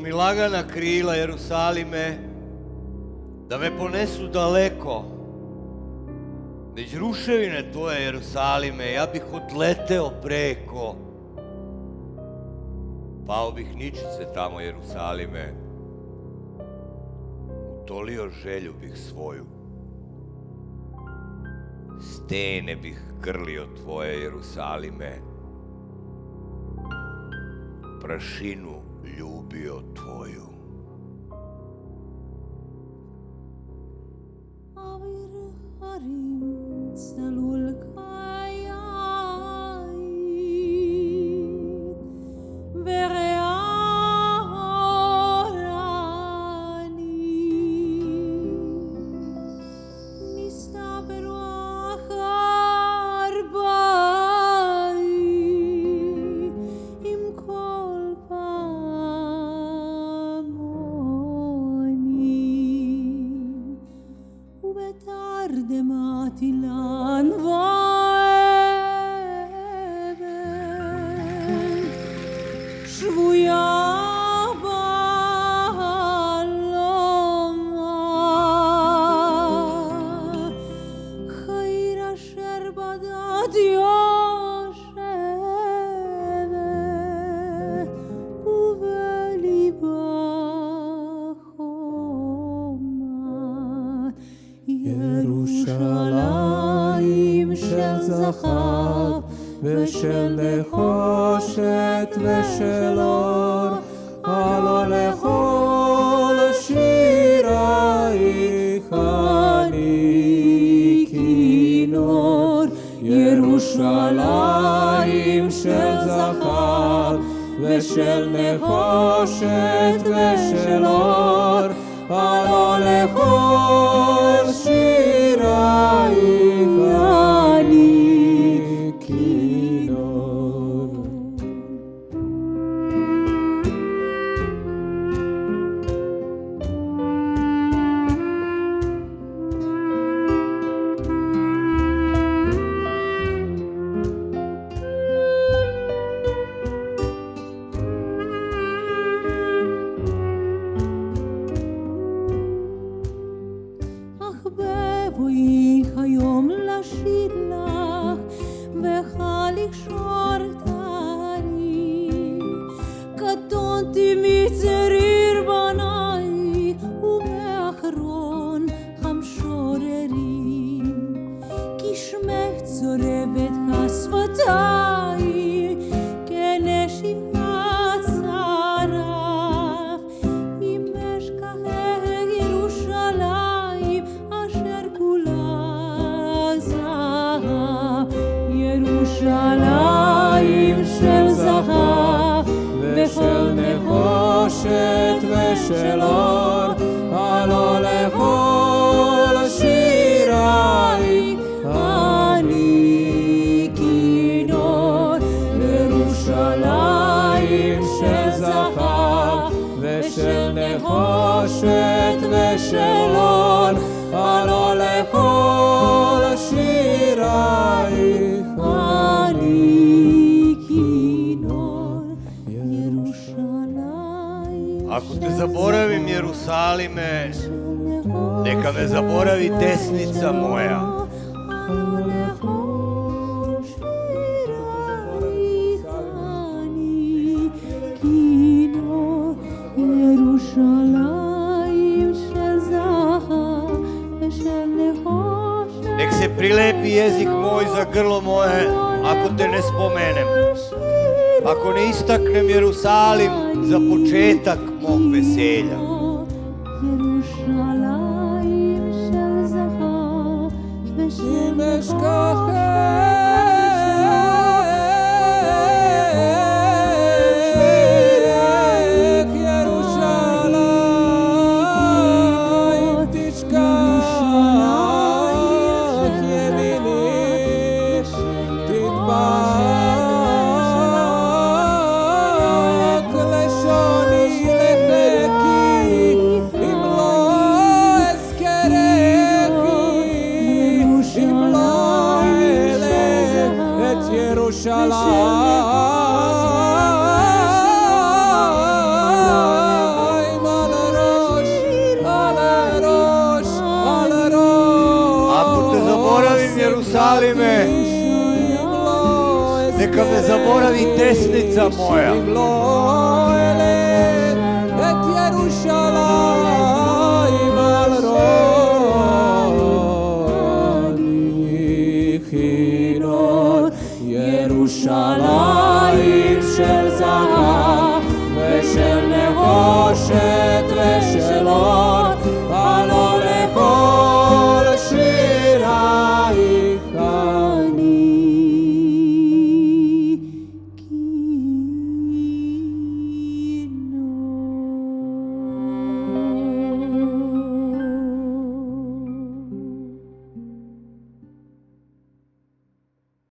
mi lagana krila, Jerusalime, da me ponesu daleko. Među ruševine tvoje, Jerusalime, ja bih odleteo preko. Pao bih ničice tamo, Jerusalime, utolio želju bih svoju. Stene bih grlio tvoje, Jerusalime, prašinu ljubio tvoju. ירושלים של זהב ושל נחושת ושל אור, הלא לכל שירייך אני כינור. ירושלים של זהב ושל נחושת ושל אור, הלא לכל שירייך אני כינור. בואי היום לשיר לך ולקשור תארי, קטונתי מצעיר בניי ומאחרון המשוררים, כי שמך צורבת השפתיים כנשיבת שרף, אם אשכחך ירושלים אשר כולה זהב. ירושלים של זהב ושל נחושת ושל אור, הלא לכל שירייך אני כינור. ירושלים של זהב ושל נחושת ושל אור, הלא לכל שירייך אני כינור. ירושלים. Ako te zaboravim, Jerusalime, neka me zaboravi desnica moja. ירושלים של זהב ושל נחושת. Nek se prilepi jezik moj za grlo moje, ako te ne spomenem. Ako ne istaknem Jerusalim za početak mog veselja. ירושלים של זהב ושל אם אשכחך ירושלים תשכח ימיני, תדבק לשוני לחכי, אם לא אזכרכי, אם לא אעלה את ירושלים. Jerusalime, neka me zaboravi desnica moja. אם לא אעלה את ירושלים על ראני כינור ירושלים